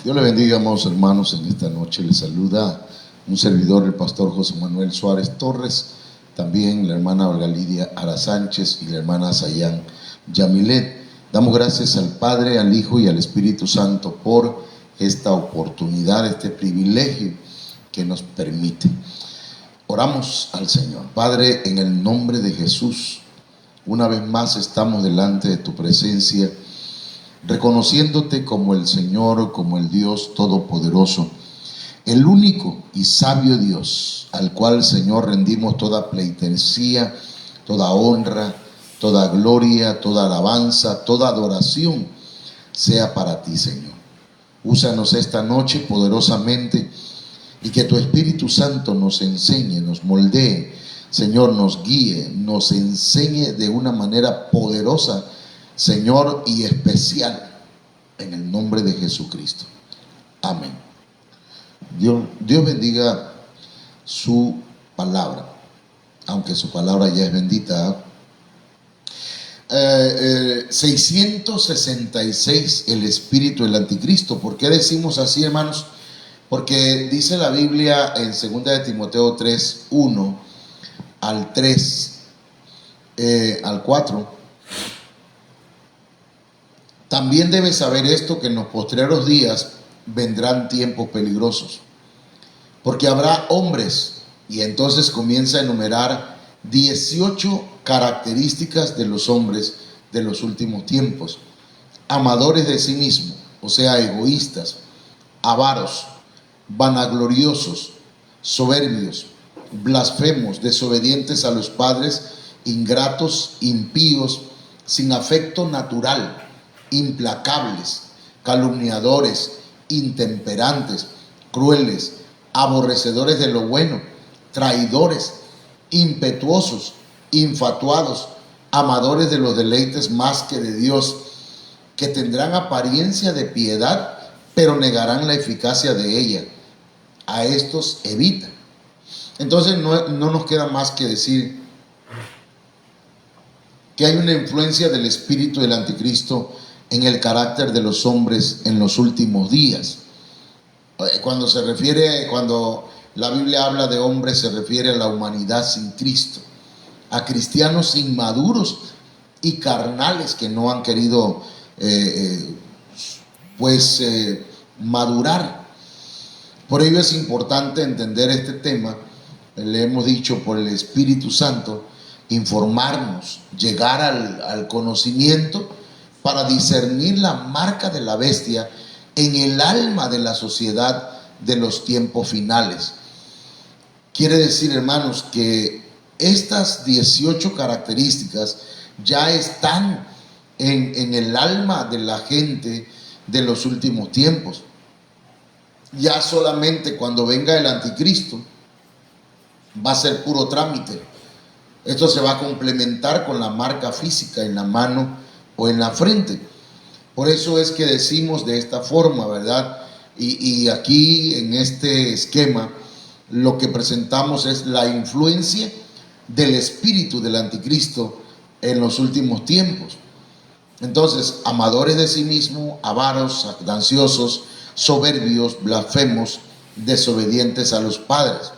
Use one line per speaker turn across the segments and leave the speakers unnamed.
Dios le bendiga, amados hermanos. En esta noche les saluda un servidor, el pastor José Manuel Suárez Torres, también la hermana Olga Lidia Ara Sánchez y la hermana Sayán Yamilet. Damos gracias al Padre, al Hijo y al Espíritu Santo por esta oportunidad, este privilegio que nos permite. Oramos al Señor. Padre, en el nombre de Jesús, una vez más estamos delante de tu presencia, reconociéndote como el Señor, como el Dios Todopoderoso, el único y sabio Dios, al cual, Señor, rendimos toda pleitesía, toda honra, toda gloria, toda alabanza, toda adoración sea para ti, Señor. Úsanos esta noche poderosamente y que tu Espíritu Santo nos enseñe, nos moldee, Señor, nos guíe, nos enseñe de una manera poderosa, Señor, y especial, en el nombre de Jesucristo. Amén. Dios bendiga su palabra, aunque su palabra ya es bendita. 666, el espíritu del anticristo. ¿Por qué decimos así, hermanos? Porque dice la Biblia en 2 de Timoteo 3, 1 al 3, al 4. También debes saber esto, que en los postreros días vendrán tiempos peligrosos, porque habrá hombres, y entonces comienza a enumerar 18 características de los hombres de los últimos tiempos: amadores de sí mismos, o sea, egoístas, avaros, vanagloriosos, soberbios, blasfemos, desobedientes a los padres, ingratos, impíos, sin afecto natural, implacables, calumniadores, intemperantes, crueles, aborrecedores de lo bueno, traidores, impetuosos, infatuados, amadores de los deleites más que de Dios, que tendrán apariencia de piedad, pero negarán la eficacia de ella. A estos evita. Entonces no nos queda más que decir que hay una influencia del espíritu del anticristo en el carácter de los hombres en los últimos días. Cuando la Biblia habla de hombres, se refiere a la humanidad sin Cristo, a cristianos inmaduros y carnales que no han querido madurar. Por ello es importante entender este tema. Le hemos dicho, por el Espíritu Santo, informarnos, llegar al conocimiento para discernir la marca de la bestia en el alma de la sociedad de los tiempos finales. Quiere decir, hermanos, que estas 18 características ya están en el alma de la gente de los últimos tiempos. Ya solamente cuando venga el anticristo va a ser puro trámite. Esto se va a complementar con la marca física en la mano o en la frente. Por eso es que decimos de esta forma, ¿verdad? Y aquí en este esquema lo que presentamos es la influencia del espíritu del anticristo en los últimos tiempos. Entonces, amadores de sí mismos, avaros, jactanciosos, soberbios, blasfemos, desobedientes a los padres,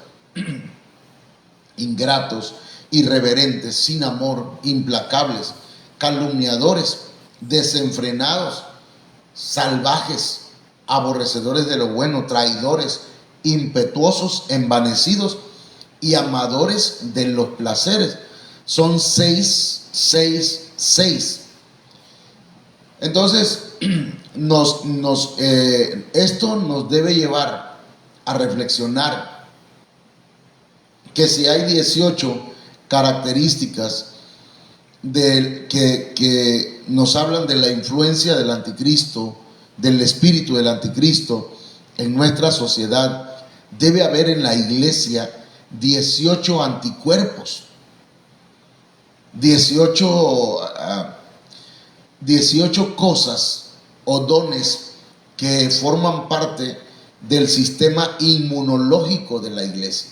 ingratos, irreverentes, sin amor, implacables, calumniadores, desenfrenados, salvajes, aborrecedores de lo bueno, traidores, impetuosos, envanecidos y amadores de los placeres. Son 6, 6, 6. Entonces, esto nos debe llevar a reflexionar que si hay 18 características que nos hablan de la influencia del anticristo, del espíritu del anticristo en nuestra sociedad, debe haber en la iglesia 18 anticuerpos, 18 cosas o dones que forman parte del sistema inmunológico de la iglesia.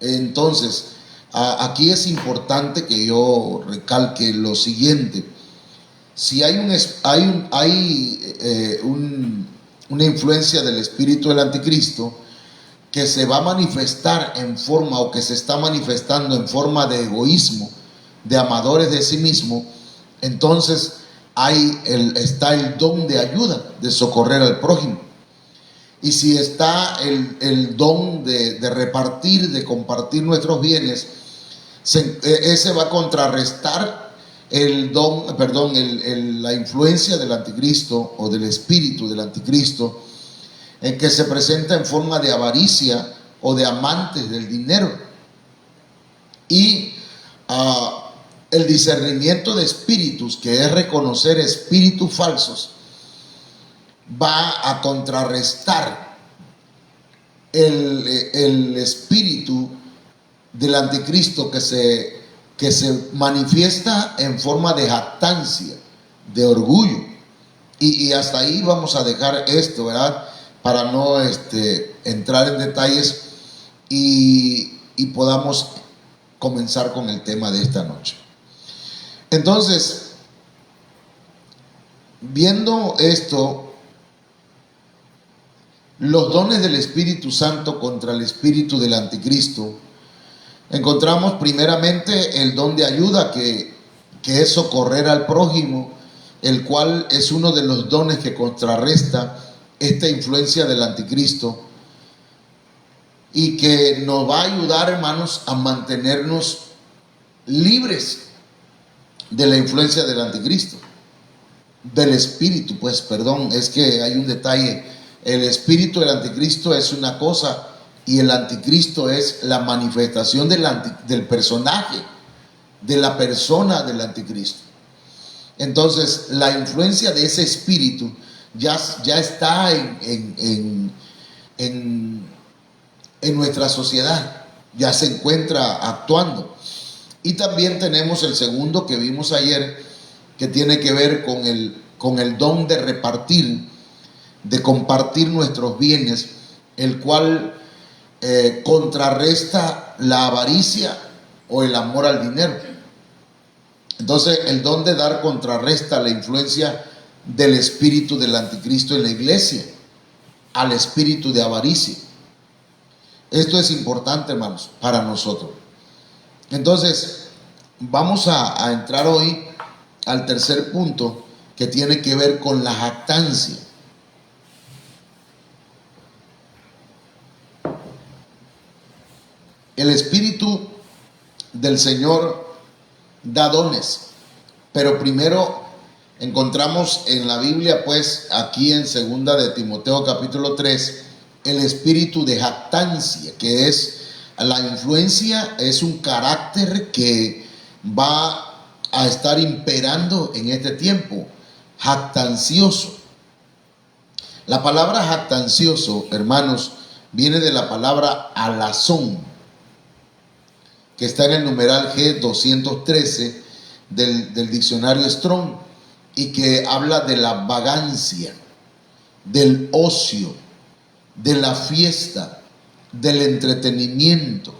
Entonces, aquí es importante que yo recalque lo siguiente: si hay una influencia del espíritu del anticristo que se va a manifestar en forma, o que se está manifestando en forma de egoísmo, de amadores de sí mismo, entonces está el don de ayuda, de socorrer al prójimo. Y si está el don de repartir, de compartir nuestros bienes, ese va a contrarrestar la influencia del anticristo o del espíritu del anticristo, en que se presenta en forma de avaricia o de amantes del dinero. Y el discernimiento de espíritus, que es reconocer espíritus falsos, va a contrarrestar el espíritu del anticristo que se manifiesta en forma de jactancia, de orgullo. Y hasta ahí vamos a dejar esto, ¿verdad? Para no entrar en detalles y podamos comenzar con el tema de esta noche. Entonces, viendo esto, los dones del Espíritu Santo contra el espíritu del anticristo, encontramos primeramente el don de ayuda, que es socorrer al prójimo, el cual es uno de los dones que contrarresta esta influencia del anticristo y que nos va a ayudar, hermanos, a mantenernos libres de la influencia del anticristo, del espíritu, es que hay un detalle. El espíritu del anticristo es una cosa y el anticristo es la manifestación del personaje, de la persona del anticristo. Entonces, la influencia de ese espíritu ya está en nuestra sociedad, ya se encuentra actuando. Y también tenemos el segundo que vimos ayer, que tiene que ver con el don de repartir, de compartir nuestros bienes, el cual contrarresta la avaricia o el amor al dinero. Entonces, el don de dar contrarresta la influencia del espíritu del anticristo en la iglesia, al espíritu de avaricia. Esto es importante, hermanos, para nosotros. Entonces, vamos a entrar hoy al tercer punto, que tiene que ver con la jactancia. El Espíritu del Señor da dones, pero primero encontramos en la Biblia, aquí en 2 de Timoteo capítulo 3, el espíritu de jactancia, que es la influencia, es un carácter que va a estar imperando en este tiempo, jactancioso. La palabra jactancioso, hermanos, viene de la palabra alazón, que está en el numeral G213 del diccionario Strong, y que habla de la vagancia, del ocio, de la fiesta, del entretenimiento,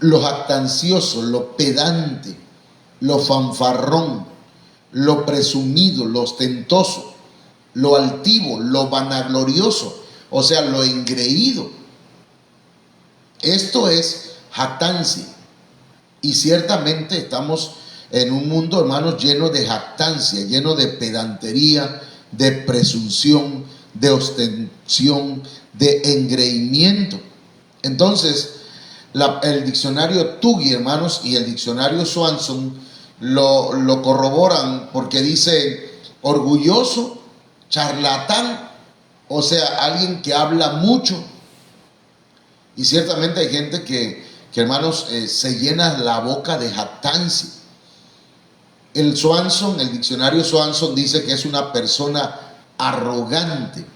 lo jactancioso, lo pedante, lo fanfarrón, lo presumido, lo ostentoso, lo altivo, lo vanaglorioso, o sea, lo engreído. Esto es jactancia. Y ciertamente estamos en un mundo, hermanos, lleno de jactancia, lleno de pedantería, de presunción, de ostensión, de engreimiento. Entonces, el diccionario Tuggy, hermanos, y el diccionario Swanson lo corroboran, porque dice orgulloso, charlatán, o sea, alguien que habla mucho. Y ciertamente hay gente que hermanos, se llena la boca de jactancia. El diccionario Swanson dice que es una persona arrogante,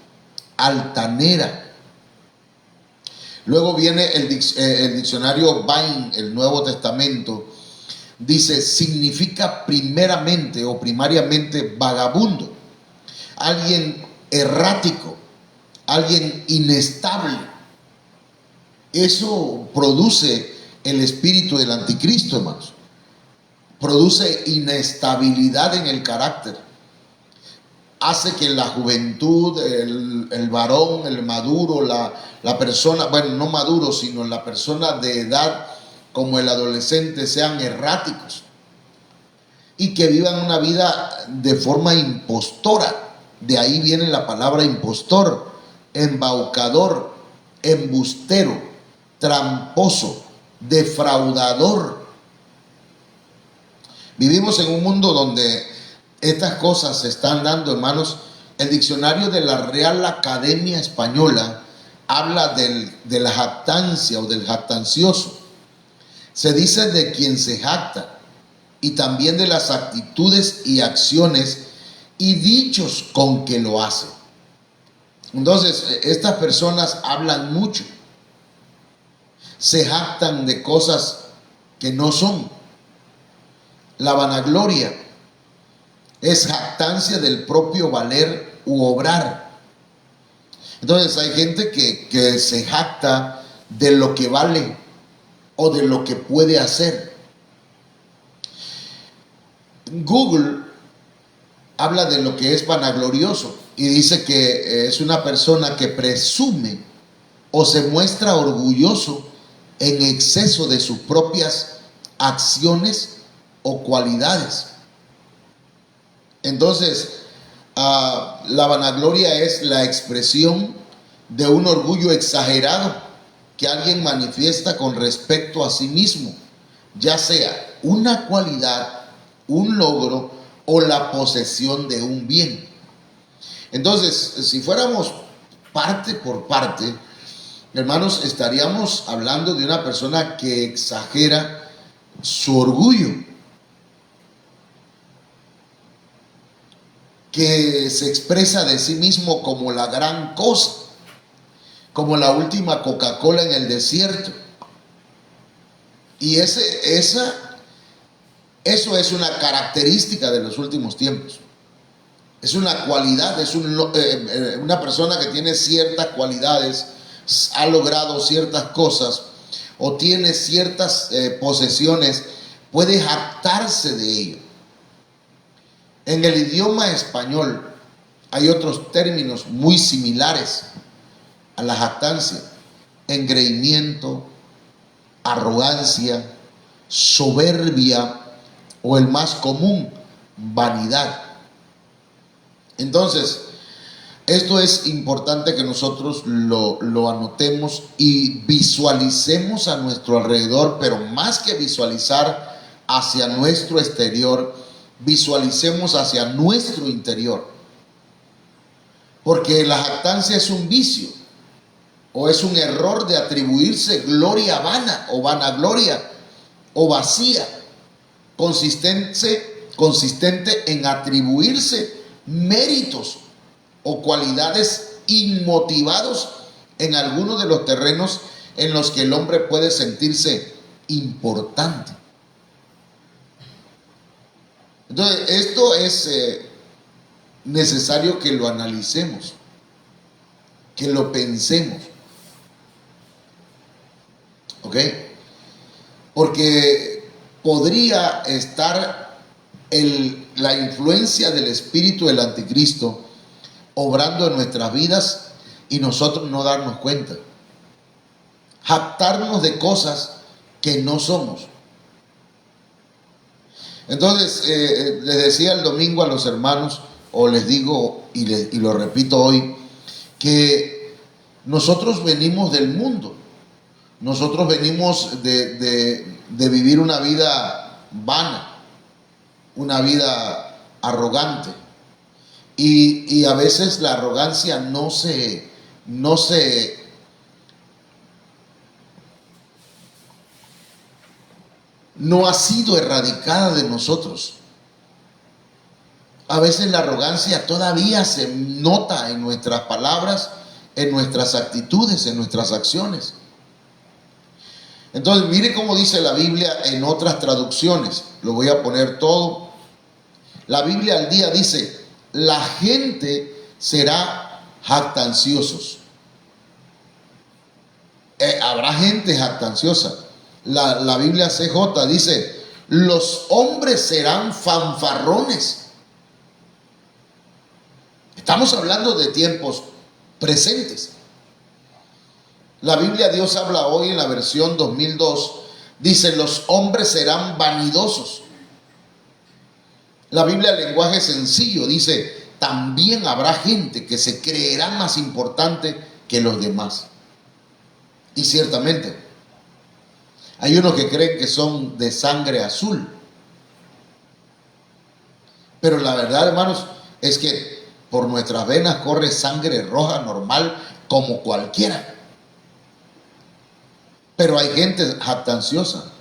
altanera. Luego viene el diccionario Vine, el Nuevo Testamento, dice, significa primeramente o primariamente vagabundo, alguien errático, alguien inestable. Eso produce el espíritu del anticristo, hermanos. Produce inestabilidad en el carácter. Hace que la juventud, el varón, el maduro, la persona, bueno, no maduro, sino la persona de edad como el adolescente sean erráticos y que vivan una vida de forma impostora. De ahí viene la palabra impostor, embaucador, embustero, tramposo, defraudador. Vivimos en un mundo donde estas cosas se están dando, hermanos. El diccionario de la Real Academia Española habla de la jactancia o del jactancioso. Se dice de quien se jacta, y también de las actitudes y acciones y dichos con que lo hace. Entonces, estas personas hablan mucho, se jactan de cosas que no son. La vanagloria es jactancia del propio valer u obrar. Entonces hay gente que se jacta de lo que vale o de lo que puede hacer. Google habla de lo que es vanaglorioso y dice que es una persona que presume o se muestra orgulloso en exceso de sus propias acciones o cualidades. Entonces, la vanagloria es la expresión de un orgullo exagerado que alguien manifiesta con respecto a sí mismo, ya sea una cualidad, un logro o la posesión de un bien. Entonces, si fuéramos parte por parte, hermanos, estaríamos hablando de una persona que exagera su orgullo, que se expresa de sí mismo como la gran cosa, como la última Coca-Cola en el desierto. Y eso es una característica de los últimos tiempos. Es una cualidad, es una persona que tiene ciertas cualidades, ha logrado ciertas cosas o tiene ciertas posesiones, puede jactarse de ello. En el idioma español hay otros términos muy similares a la jactancia: engreimiento, arrogancia, soberbia o el más común, vanidad. Entonces, esto es importante que nosotros lo anotemos y visualicemos a nuestro alrededor, pero más que visualizar hacia nuestro exterior, visualicemos hacia nuestro interior. Porque la jactancia es un vicio o es un error de atribuirse gloria vana o vanagloria o vacía, consistente en atribuirse méritos o cualidades inmotivados en algunos de los terrenos en los que el hombre puede sentirse importante. Entonces, esto es necesario que lo analicemos, que lo pensemos. ¿Ok? Porque podría estar la influencia del espíritu del anticristo obrando en nuestras vidas y nosotros no darnos cuenta. Jactarnos de cosas que no somos. Entonces, les decía el domingo a los hermanos, o les digo y lo repito hoy, que nosotros venimos del mundo. Nosotros venimos de vivir una vida vana, una vida arrogante. Y a veces la arrogancia no ha sido erradicada de nosotros. A veces la arrogancia todavía se nota en nuestras palabras en nuestras actitudes, en nuestras acciones. Entonces, mire cómo dice la Biblia en otras traducciones. Lo voy a poner todo. La Biblia al día dice: la gente será jactanciosos. Habrá gente jactanciosa. La Biblia CJ dice: los hombres serán fanfarrones. Estamos hablando de tiempos presentes. La Biblia Dios habla hoy en la versión 2002. Dice: los hombres serán vanidosos. La Biblia lenguaje sencillo dice: también habrá gente que se creerá más importante que los demás. Y ciertamente hay unos que creen que son de sangre azul, pero la verdad, hermanos, es que por nuestras venas corre sangre roja normal como cualquiera. Pero hay gente jactanciosa,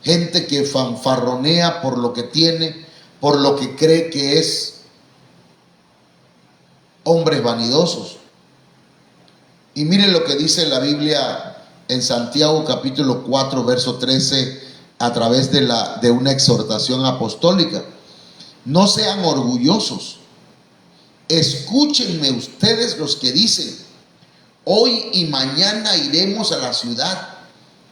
gente que fanfarronea por lo que tiene, por lo que cree que es, hombres vanidosos. Y miren lo que dice la Biblia en Santiago capítulo 4 verso 13 a través de una exhortación apostólica: no sean orgullosos. Escúchenme ustedes los que dicen: hoy y mañana iremos a la ciudad,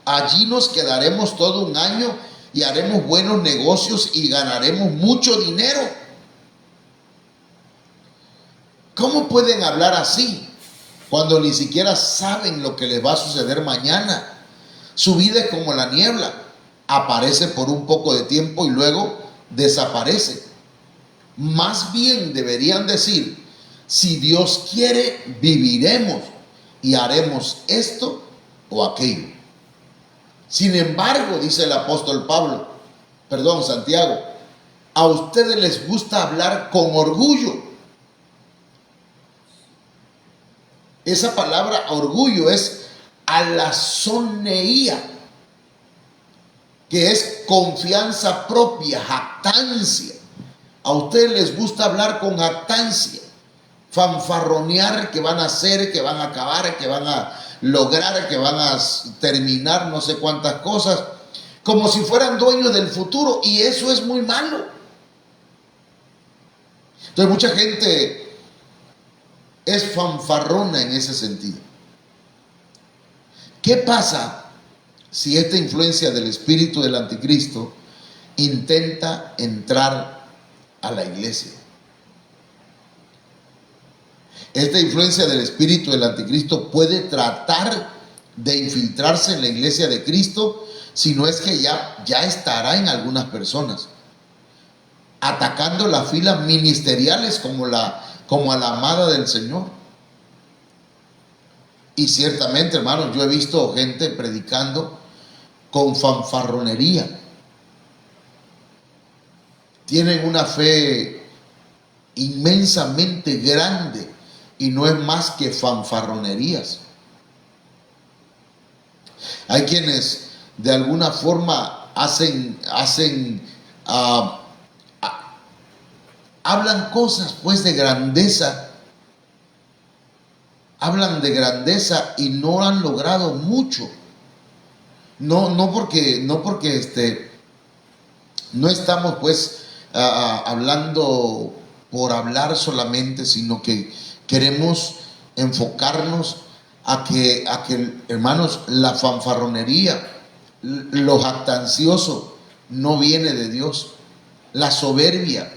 allí nos quedaremos todo un año y haremos buenos negocios y ganaremos mucho dinero. ¿Cómo pueden hablar así cuando ni siquiera saben lo que les va a suceder mañana? Su vida es como la niebla: aparece por un poco de tiempo y luego desaparece. Más bien deberían decir: si Dios quiere, viviremos y haremos esto o aquello. Sin embargo, dice el apóstol Santiago, a ustedes les gusta hablar con orgullo. Esa palabra orgullo es alazoneía, que es confianza propia, jactancia. A ustedes les gusta hablar con jactancia, fanfarronear que van a hacer, que van a acabar, que van a lograr, que van a terminar no sé cuántas cosas, como si fueran dueños del futuro, y eso es muy malo. Entonces mucha gente es fanfarrona en ese sentido. ¿Qué pasa si esta influencia del espíritu del anticristo intenta entrar a la iglesia? Esta influencia del espíritu del anticristo puede tratar de infiltrarse en la iglesia de Cristo, si no es que ya estará en algunas personas, atacando las filas ministeriales como a la amada del Señor. Y ciertamente, hermanos, yo he visto gente predicando con fanfarronería. Tienen una fe inmensamente grande y no es más que fanfarronerías. Hay quienes de alguna forma hablan cosas pues de grandeza, hablan de grandeza y no han logrado mucho. No porque no estamos pues hablando por hablar solamente, sino que queremos enfocarnos a que, hermanos, la fanfarronería, lo jactancioso no viene de Dios. La soberbia.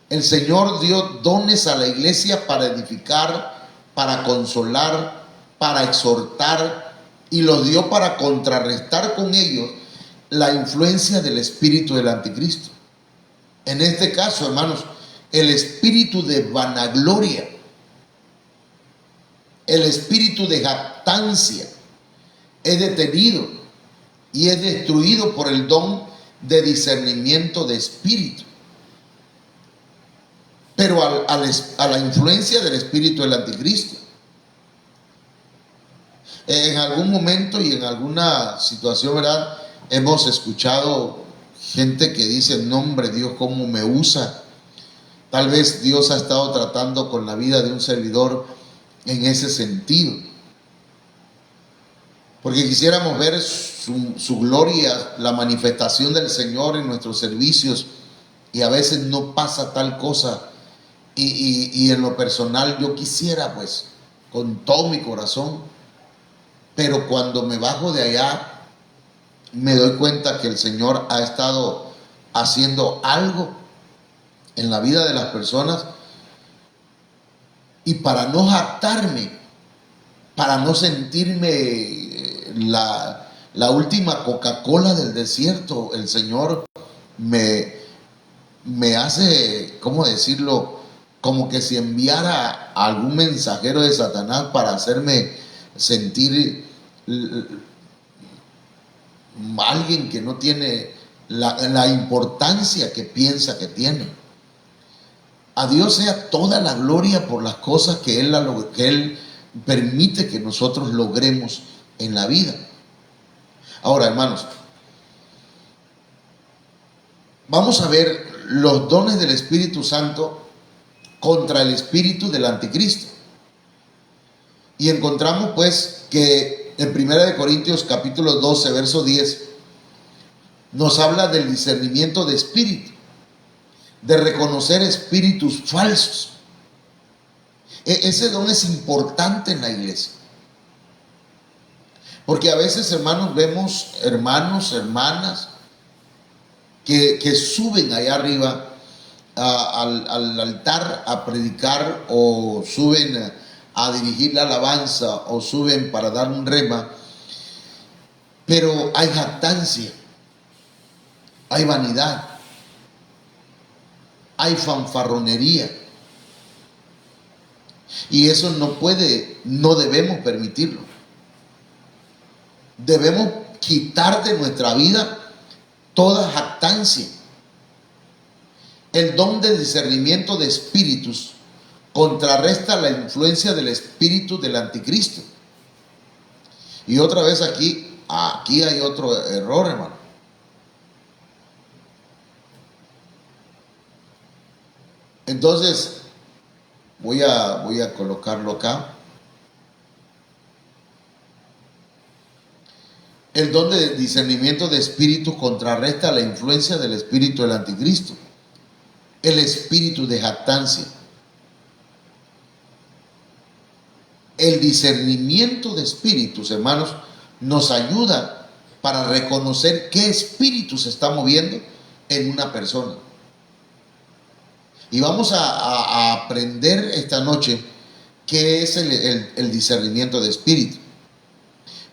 El Señor dio dones a la iglesia para edificar, para consolar, para exhortar, y los dio para contrarrestar con ellos la influencia del espíritu del anticristo. En este caso, hermanos, el espíritu de vanagloria, el espíritu de jactancia es detenido y es destruido por el don de discernimiento de espíritu. Pero a la influencia del espíritu del anticristo, en algún momento y en alguna situación, ¿verdad?, hemos escuchado gente que dice: no, hombre, Dios cómo me usa. Tal vez Dios ha estado tratando con la vida de un servidor en ese sentido. Porque quisiéramos ver su gloria, la manifestación del Señor en nuestros servicios, y a veces no pasa tal cosa. Y en lo personal yo quisiera, pues, con todo mi corazón, pero cuando me bajo de allá, me doy cuenta que el Señor ha estado haciendo algo en la vida de las personas, y para no jactarme, para no sentirme la última Coca-Cola del desierto, el Señor me hace, ¿cómo decirlo? Como que si enviara a algún mensajero de Satanás para hacerme sentir alguien que no tiene la importancia que piensa que tiene. A Dios sea toda la gloria por las cosas que Él permite que nosotros logremos en la vida. Ahora, hermanos, vamos a ver los dones del Espíritu Santo contra el espíritu del anticristo. Y encontramos pues que en 1 Corintios capítulo 12, verso 10, nos habla del discernimiento de espíritu, de reconocer espíritus falsos. Ese don es importante en la iglesia. Porque a veces, hermanos, vemos hermanos, hermanas que suben allá arriba al altar a predicar, o suben a dirigir la alabanza, o suben para dar un rema, pero hay jactancia, hay vanidad, hay fanfarronería, y eso no debemos permitirlo. Debemos quitar de nuestra vida toda jactancia. El don de discernimiento de espíritus contrarresta la influencia del espíritu del anticristo. Y otra vez aquí hay otro error, hermano. Entonces, voy a colocarlo acá. El don de discernimiento de espíritus contrarresta la influencia del espíritu del anticristo, el espíritu de jactancia. El discernimiento de espíritus, hermanos, nos ayuda para reconocer qué espíritu se está moviendo en una persona. Y vamos a aprender esta noche qué es el discernimiento de espíritu.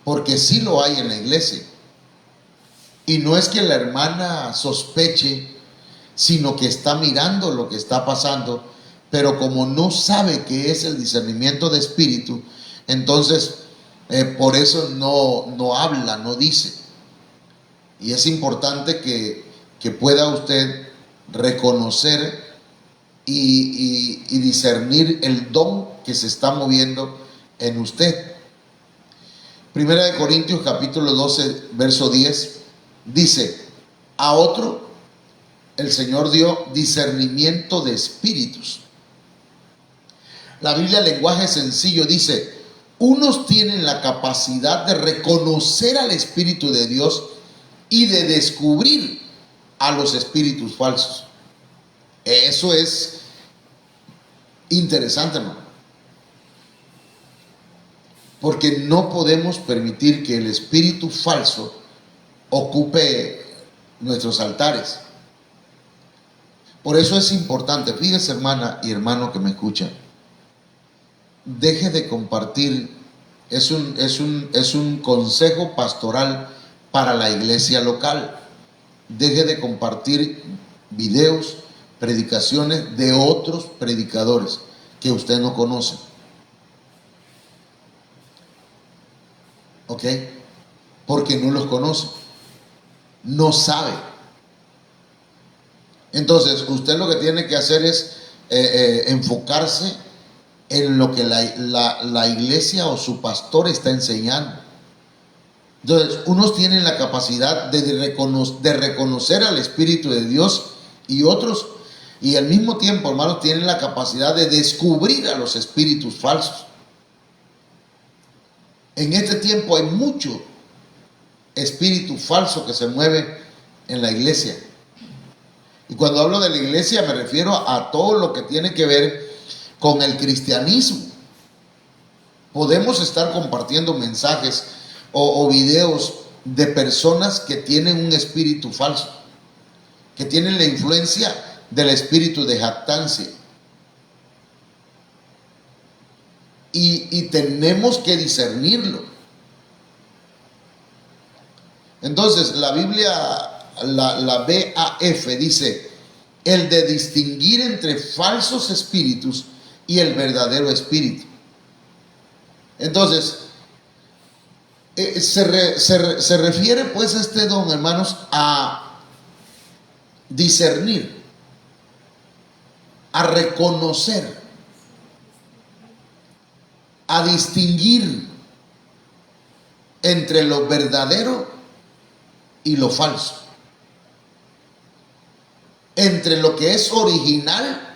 Porque sí lo hay en la iglesia. Y no es que la hermana sospeche, sino que está mirando lo que está pasando, pero como no sabe qué es el discernimiento de espíritu, entonces por eso no habla, no dice. Y es importante que pueda usted reconocer y discernir el don que se está moviendo en usted. Primera de Corintios capítulo 12, verso 10, dice: a otro el Señor dio discernimiento de espíritus. La Biblia, lenguaje sencillo, dice: unos tienen la capacidad de reconocer al Espíritu de Dios y de descubrir a los espíritus falsos. Eso es interesante, hermano. Porque no podemos permitir que el espíritu falso ocupe nuestros altares. Por eso es importante, fíjese, hermana y hermano que me escuchan, deje de compartir, es un consejo pastoral para la iglesia local. Deje de compartir videos, predicaciones de otros predicadores que usted no conoce. ¿Ok? Porque no los conoce, no sabe. Entonces usted lo que tiene que hacer es enfocarse en lo que la iglesia o su pastor está enseñando. Entonces, unos tienen la capacidad de reconocer al Espíritu de Dios, y otros, y al mismo tiempo, hermanos, tienen la capacidad de descubrir a los espíritus falsos. En este tiempo hay mucho espíritu falso que se mueve en la iglesia. Y cuando hablo de la iglesia me refiero a todo lo que tiene que ver con el cristianismo. Podemos estar compartiendo mensajes o videos de personas que tienen un espíritu falso, que tienen la influencia del espíritu de jactancia. Y tenemos que discernirlo. Entonces la Biblia, la BAF dice, el de distinguir entre falsos espíritus y el verdadero espíritu. Entonces, se refiere pues este don, hermanos, a discernir, a reconocer, a distinguir entre lo verdadero y lo falso, entre lo que es original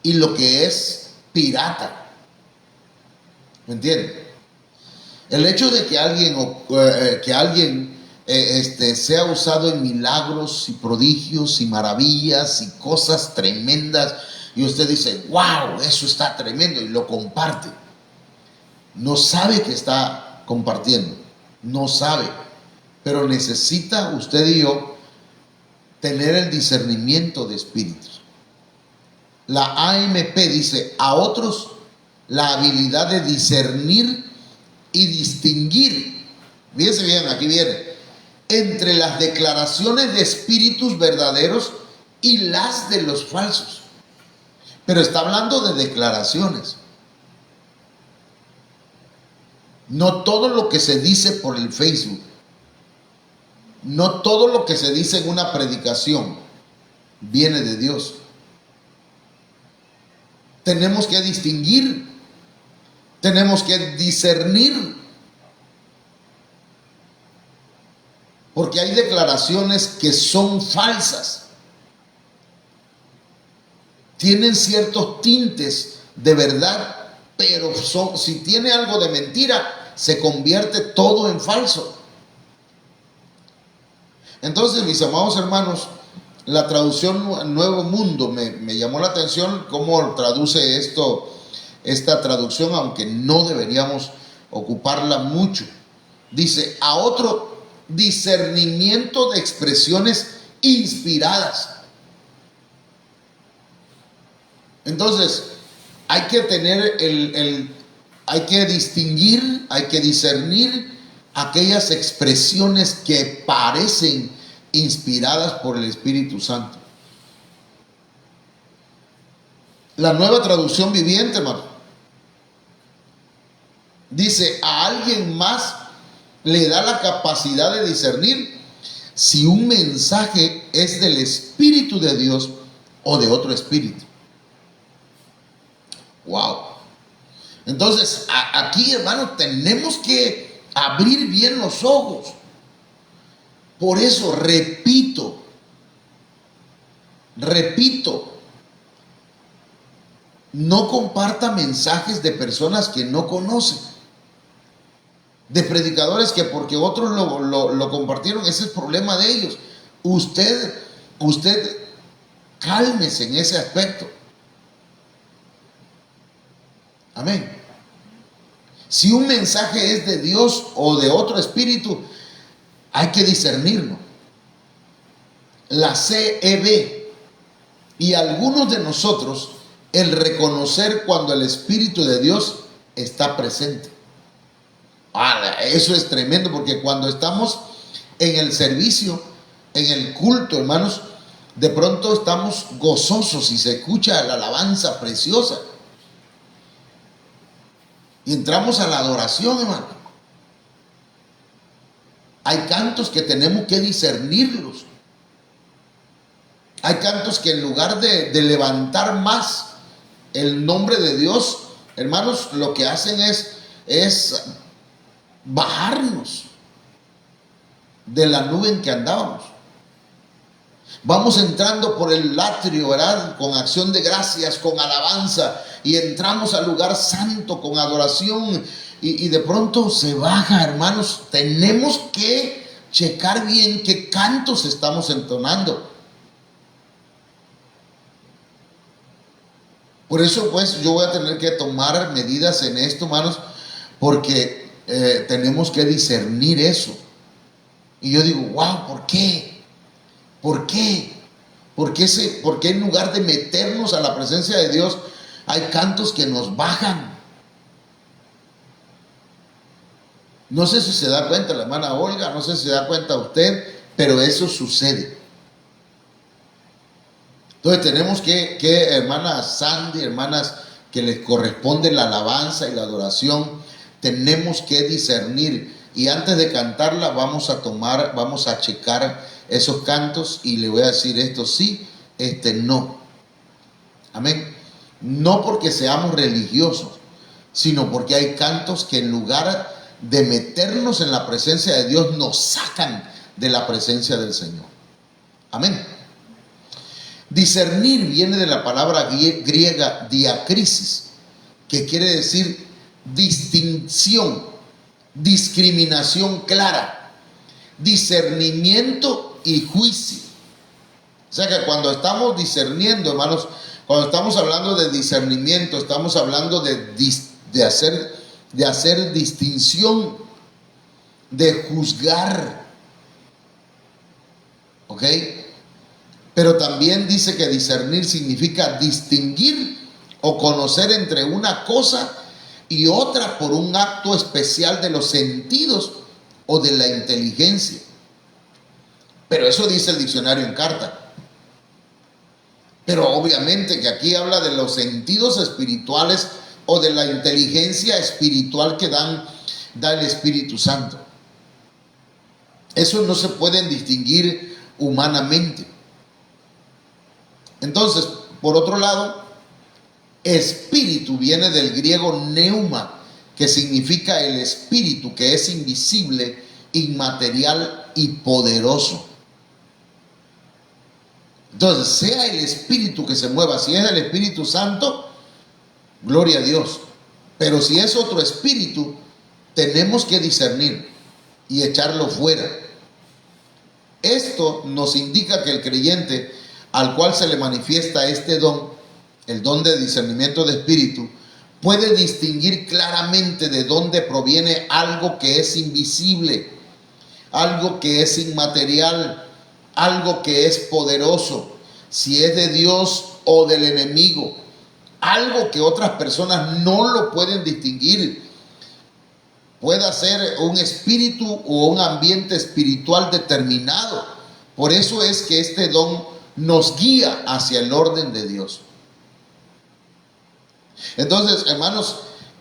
y lo que es pirata. ¿Me entienden? El hecho de que alguien sea usado en milagros y prodigios y maravillas y cosas tremendas, y usted dice, wow, eso está tremendo, y lo comparte, no sabe que está compartiendo, no sabe, pero necesita usted y yo tener el discernimiento de espíritus. La AMP dice, a otros la habilidad de discernir y distinguir, fíjense bien, aquí viene, entre las declaraciones de espíritus verdaderos y las de los falsos. Pero está hablando de declaraciones. No todo lo que se dice por el Facebook, no todo lo que se dice en una predicación viene de Dios. Tenemos que distinguir, tenemos que discernir, porque hay declaraciones que son falsas, tienen ciertos tintes de verdad, pero si tiene algo de mentira, se convierte todo en falso. Entonces, mis amados hermanos, la traducción Nuevo Mundo me llamó la atención cómo traduce esta traducción, aunque no deberíamos ocuparla mucho. Dice, a otro discernimiento de expresiones inspiradas. Entonces, hay que tener hay que distinguir, hay que discernir aquellas expresiones que parecen inspiradas por el Espíritu Santo. La Nueva Traducción Viviente, hermano, dice, a alguien más le da la capacidad de discernir si un mensaje es del Espíritu de Dios o de otro espíritu. Wow. Entonces, aquí, hermano, tenemos que abrir bien los ojos. Por eso, repito, no comparta mensajes de personas que no conocen, de predicadores que porque otros lo compartieron, ese es el problema de ellos. Usted cálmese en ese aspecto. Amén. Si un mensaje es de Dios o de otro espíritu, hay que discernirlo. La CEB y algunos de nosotros, el reconocer cuando el Espíritu de Dios está presente. Eso es tremendo, porque cuando estamos en el servicio, en el culto, hermanos, de pronto estamos gozosos y se escucha la alabanza preciosa. Y entramos a la adoración, hermano. Hay cantos que tenemos que discernirlos. Hay cantos que en lugar de levantar más el nombre de Dios, hermanos, lo que hacen es bajarnos de la nube en que andábamos. Vamos entrando por el atrio, ¿verdad? Con acción de gracias, con alabanza, y entramos al lugar santo con adoración, y de pronto se baja, hermanos. Tenemos que checar bien qué cantos estamos entonando. Por eso pues yo voy a tener que tomar medidas en esto, hermanos, porque tenemos que discernir eso. Y yo digo, wow, ¿por qué? ¿Por qué? ¿Por qué en lugar de meternos a la presencia de Dios hay cantos que nos bajan? No sé si se da cuenta la hermana Olga, no sé si se da cuenta usted, pero eso sucede. Entonces tenemos que hermanas Sandy, hermanas que les corresponde la alabanza y la adoración, tenemos que discernir. Y antes de cantarla vamos a checar esos cantos y le voy a decir esto sí, no. Amén. No porque seamos religiosos, sino porque hay cantos que en lugar de meternos en la presencia de Dios nos sacan de la presencia del Señor. Amén. Discernir viene de la palabra griega diacrisis, que quiere decir distinción, discriminación clara, discernimiento y juicio. O sea que cuando estamos discerniendo, hermanos, cuando estamos hablando de discernimiento, estamos hablando de hacer distinción, de juzgar. ¿Ok? Pero también dice que discernir significa distinguir o conocer entre una cosa y otra por un acto especial de los sentidos o de la inteligencia. Pero eso dice el diccionario en carta. Pero obviamente que aquí habla de los sentidos espirituales o de la inteligencia espiritual que da el Espíritu Santo. Eso no se pueden distinguir humanamente. Entonces, por otro lado, espíritu viene del griego neuma, que significa el espíritu, que es invisible, inmaterial y poderoso. Entonces, sea el espíritu que se mueva, si es el Espíritu Santo, gloria a Dios. Pero si es otro espíritu, tenemos que discernir y echarlo fuera. Esto nos indica que el creyente al cual se le manifiesta este don, el don de discernimiento de espíritu, puede distinguir claramente de dónde proviene algo que es invisible, algo que es inmaterial, algo que es poderoso, si es de Dios o del enemigo, algo que otras personas no lo pueden distinguir. Puede ser un espíritu o un ambiente espiritual determinado. Por eso es que este don nos guía hacia el orden de Dios. Entonces, hermanos,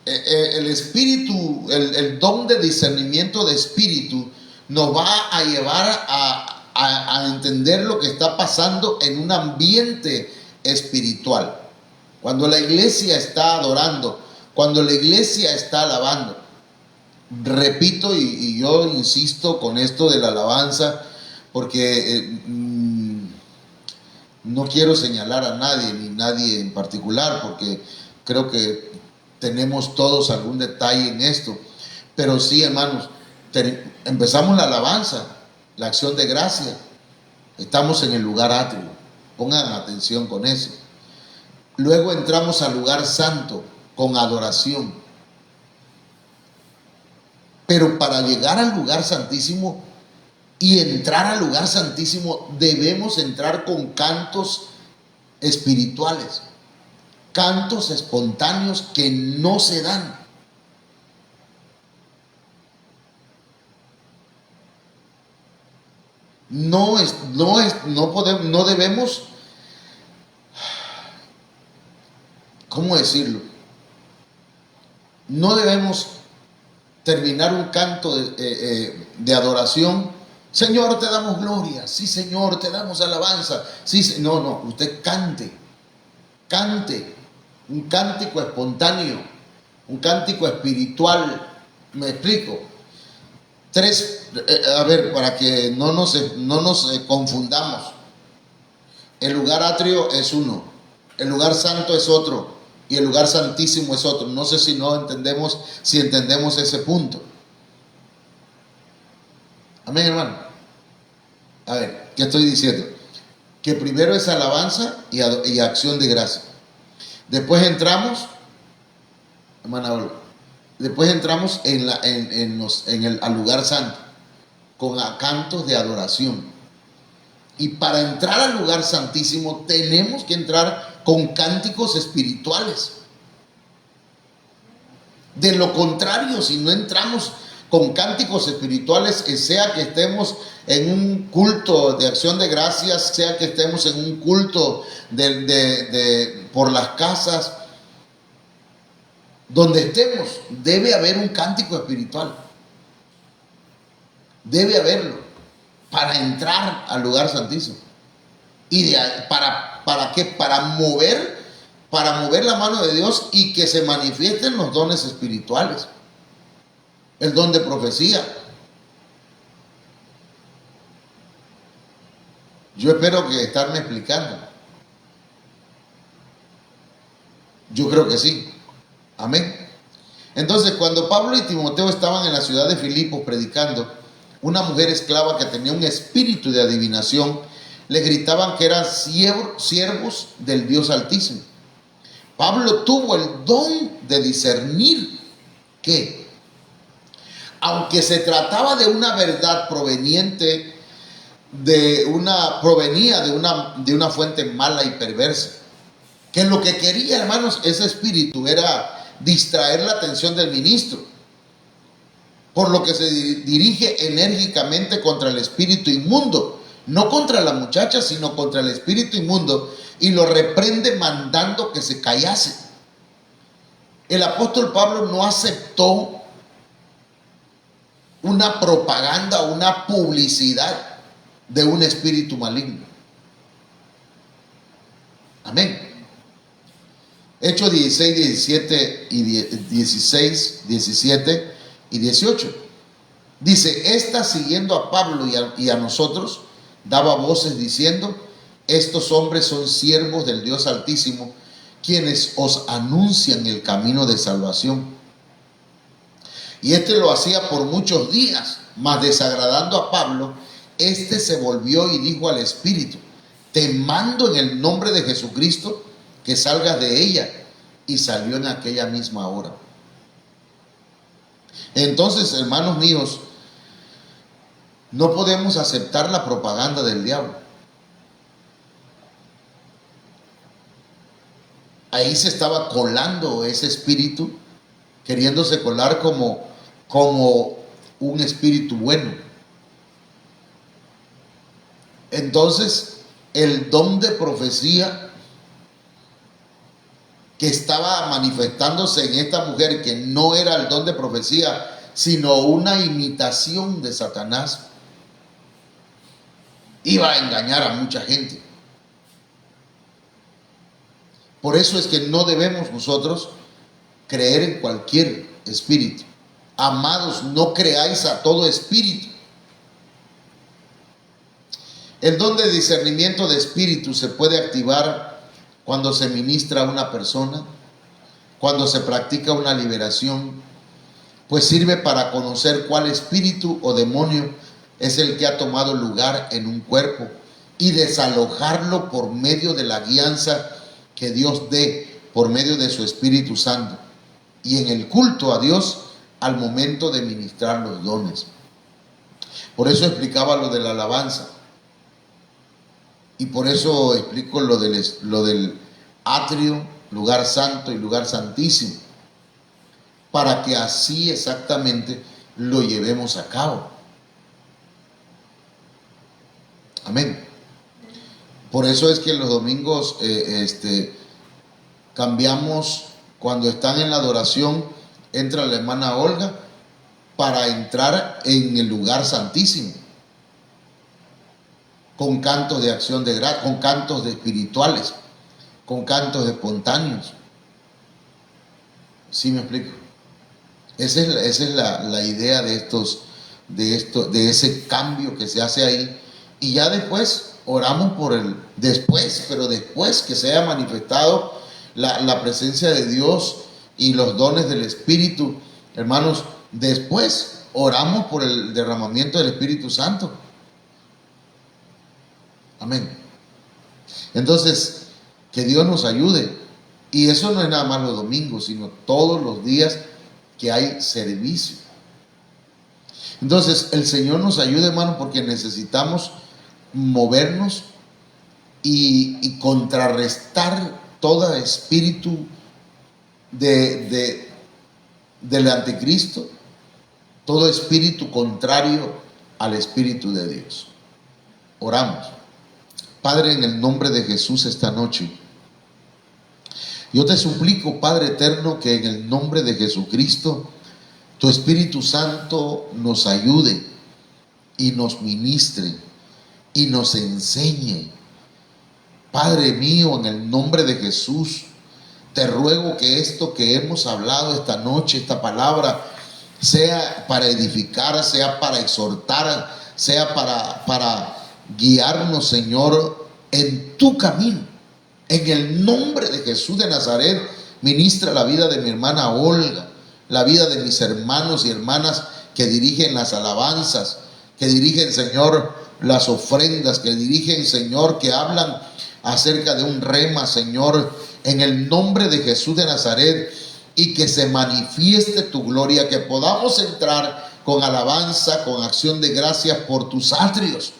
el espíritu, el don de discernimiento de espíritu nos va a llevar a entender lo que está pasando en un ambiente espiritual. Cuando la iglesia está adorando, cuando la iglesia está alabando. Repito y yo insisto con esto de la alabanza, porque no quiero señalar a nadie, ni nadie en particular, porque creo que tenemos todos algún detalle en esto. Pero sí, hermanos, empezamos la alabanza, la acción de gracia. Estamos en el lugar atrio. Pongan atención con eso. Luego entramos al lugar santo con adoración. Pero para llegar al lugar santísimo y entrar al lugar santísimo, debemos entrar con cantos espirituales, cantos espontáneos que no se dan. No debemos, ¿cómo decirlo? No debemos terminar un canto de adoración. Señor, te damos gloria. Sí, Señor, te damos alabanza. Sí, no, usted cante. Un cántico espontáneo, un cántico espiritual. ¿Me explico? Para que no nos confundamos. El lugar atrio es uno, el lugar santo es otro. y el lugar santísimo es otro. No sé si entendemos ese punto. Amén, hermano. A ver, ¿qué estoy diciendo? Que primero es alabanza y acción de gracia. Después entramos, hermana Olga, después entramos al lugar santo con cantos de adoración. Y para entrar al lugar santísimo tenemos que entrar con cánticos espirituales. De lo contrario, si no entramos con cánticos espirituales, sea que estemos en un culto de acción de gracias, sea que estemos en un culto por las casas, donde estemos, debe haber un cántico espiritual. Debe haberlo para entrar al lugar santísimo. ¿Y para qué? Para mover la mano de Dios y que se manifiesten los dones espirituales. El don de profecía. Yo espero que estarme explicando. Yo creo que sí. Amén. Entonces, cuando Pablo y Timoteo estaban en la ciudad de Filipos predicando, una mujer esclava que tenía un espíritu de adivinación, le gritaban que eran siervos del Dios Altísimo. Pablo tuvo el don de discernir que, aunque se trataba de una verdad provenía de una fuente mala y perversa, que lo que quería, hermanos, ese espíritu era distraer la atención del ministro, por lo que se dirige enérgicamente contra el espíritu inmundo, no contra la muchacha, sino contra el espíritu inmundo, y lo reprende mandando que se callase. El apóstol Pablo no aceptó una propaganda, una publicidad de un espíritu maligno. Amén. Hechos 16, 17 y 16, 17 y 18. Dice, esta siguiendo a Pablo y a nosotros, daba voces diciendo, estos hombres son siervos del Dios Altísimo, quienes os anuncian el camino de salvación. Y lo hacía por muchos días, mas desagradando a Pablo, se volvió y dijo al Espíritu, te mando en el nombre de Jesucristo que salgas de ella. Y salió en aquella misma hora. Entonces, hermanos míos, no podemos aceptar la propaganda del diablo. Ahí se estaba colando ese espíritu, queriéndose colar como un espíritu bueno. Entonces, el don de profecía que estaba manifestándose en esta mujer, que no era el don de profecía, sino una imitación de Satanás, iba a engañar a mucha gente. Por eso es que no debemos nosotros creer en cualquier espíritu. Amados, no creáis a todo espíritu. El don de discernimiento de espíritu se puede activar cuando se ministra a una persona, cuando se practica una liberación, pues sirve para conocer cuál espíritu o demonio es el que ha tomado lugar en un cuerpo y desalojarlo por medio de la guianza que Dios dé por medio de su Espíritu Santo y en el culto a Dios al momento de ministrar los dones. Por eso explicaba lo de la alabanza. Y por eso explico lo del atrio, lugar santo y lugar santísimo, para que así exactamente lo llevemos a cabo. Amén. Por eso es que los domingos cambiamos, cuando están en la adoración, entra la hermana Olga para entrar en el lugar santísimo, con cantos de acción de gracia, con cantos de espirituales, con cantos espontáneos. ¿Sí me explico? Esa es la idea de ese cambio que se hace ahí. Y ya después oramos pero después que se haya manifestado la presencia de Dios y los dones del Espíritu, hermanos, después oramos por el derramamiento del Espíritu Santo. Amén. Entonces, que Dios nos ayude. Y eso no es nada más los domingos, sino todos los días que hay servicio. Entonces, el Señor nos ayude, hermano, porque necesitamos movernos y contrarrestar todo espíritu del anticristo, todo espíritu contrario al Espíritu de Dios. Oramos. Padre, en el nombre de Jesús esta noche, yo te suplico, Padre eterno, que en el nombre de Jesucristo, tu Espíritu Santo nos ayude y nos ministre y nos enseñe. Padre mío, en el nombre de Jesús, te ruego que esto que hemos hablado esta noche, esta palabra, sea para edificar, sea para exhortar, sea para guiarnos, Señor, en tu camino. En el nombre de Jesús de Nazaret, ministra la vida de mi hermana Olga, la vida de mis hermanos y hermanas que dirigen las alabanzas, que dirigen, Señor, las ofrendas, que dirigen, Señor, que hablan acerca de un rema, Señor, en el nombre de Jesús de Nazaret, y que se manifieste tu gloria, que podamos entrar con alabanza, con acción de gracias por tus atrios,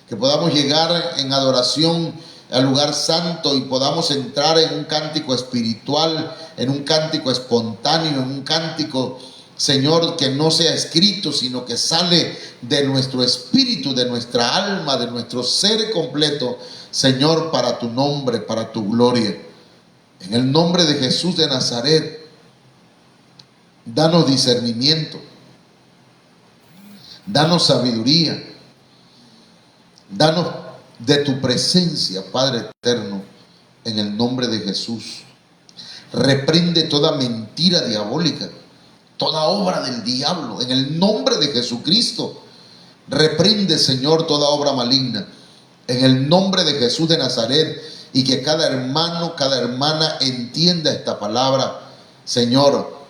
que podamos llegar en adoración al lugar santo y podamos entrar en un cántico espiritual, en un cántico espontáneo, en un cántico, Señor, que no sea escrito, sino que sale de nuestro espíritu, de nuestra alma, de nuestro ser completo, Señor, para tu nombre, para tu gloria. En el nombre de Jesús de Nazaret, danos discernimiento, danos sabiduría, danos de tu presencia, Padre eterno, en el nombre de Jesús. Reprende toda mentira diabólica, toda obra del diablo, en el nombre de Jesucristo. Reprende, Señor, toda obra maligna, en el nombre de Jesús de Nazaret, y que cada hermano, cada hermana entienda esta palabra. Señor,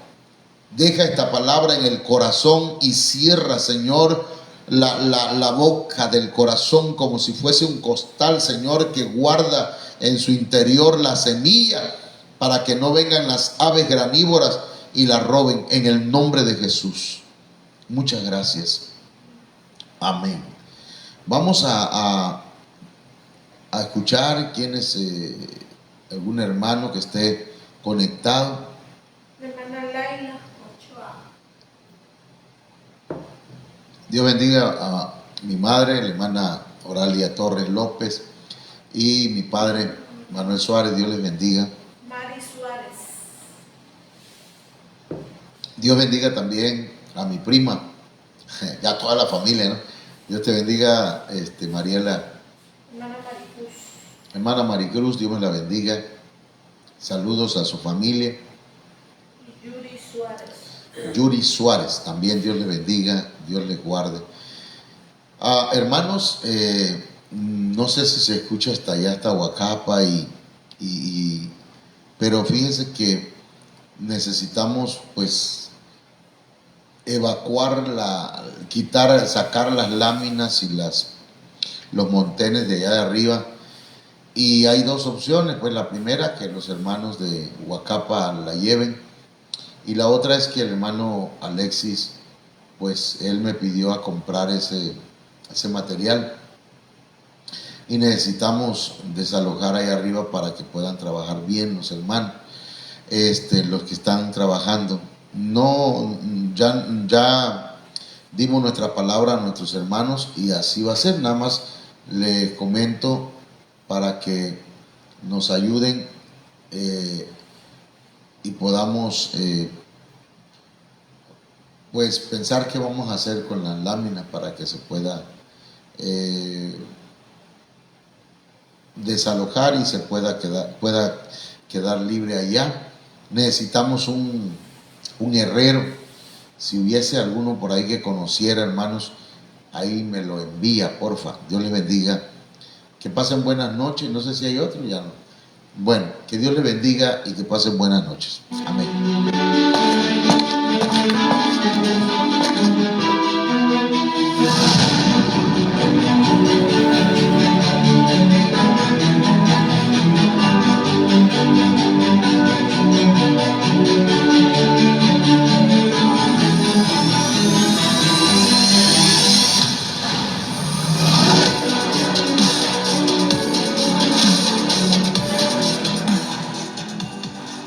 deja esta palabra en el corazón y cierra, Señor, la boca del corazón como si fuese un costal, Señor, que guarda en su interior la semilla para que no vengan las aves granívoras y la roben, en el nombre de Jesús. Muchas gracias. Amén. Vamos a escuchar quién es algún hermano que esté conectado.
Hermana Laila Ochoa.
Dios bendiga a mi madre, la hermana Oralia Torres López, y mi padre Manuel Suárez. Dios les bendiga.
Mari Suárez.
Dios bendiga también a mi prima, ya toda la familia, ¿no? Dios te bendiga, Mariela.
Hermana Maricruz.
Hermana Maricruz, Dios me la bendiga. Saludos a su familia.
Y Yuri Suárez.
Yuri Suárez, también Dios le bendiga, Dios les guarde. Hermanos, no sé si se escucha hasta allá, hasta Huacapa, pero fíjense que necesitamos, pues, evacuar, sacar las láminas y los montenes de allá de arriba. Y hay dos opciones, pues la primera, que los hermanos de Huacapa la lleven, y la otra es que el hermano Alexis, pues él me pidió a comprar ese material, y necesitamos desalojar ahí arriba para que puedan trabajar bien los hermanos, los que están trabajando. No, ya dimos nuestra palabra a nuestros hermanos y así va a ser. Nada más les comento para que nos ayuden y podamos pues pensar qué vamos a hacer con las láminas para que se pueda desalojar y se pueda quedar libre allá. Necesitamos un herrero. Si hubiese alguno por ahí que conociera, hermanos, ahí me lo envía, porfa. Dios les bendiga. Que pasen buenas noches. No sé si hay otro, ya no. Bueno, que Dios le bendiga y que pasen buenas noches. Amén.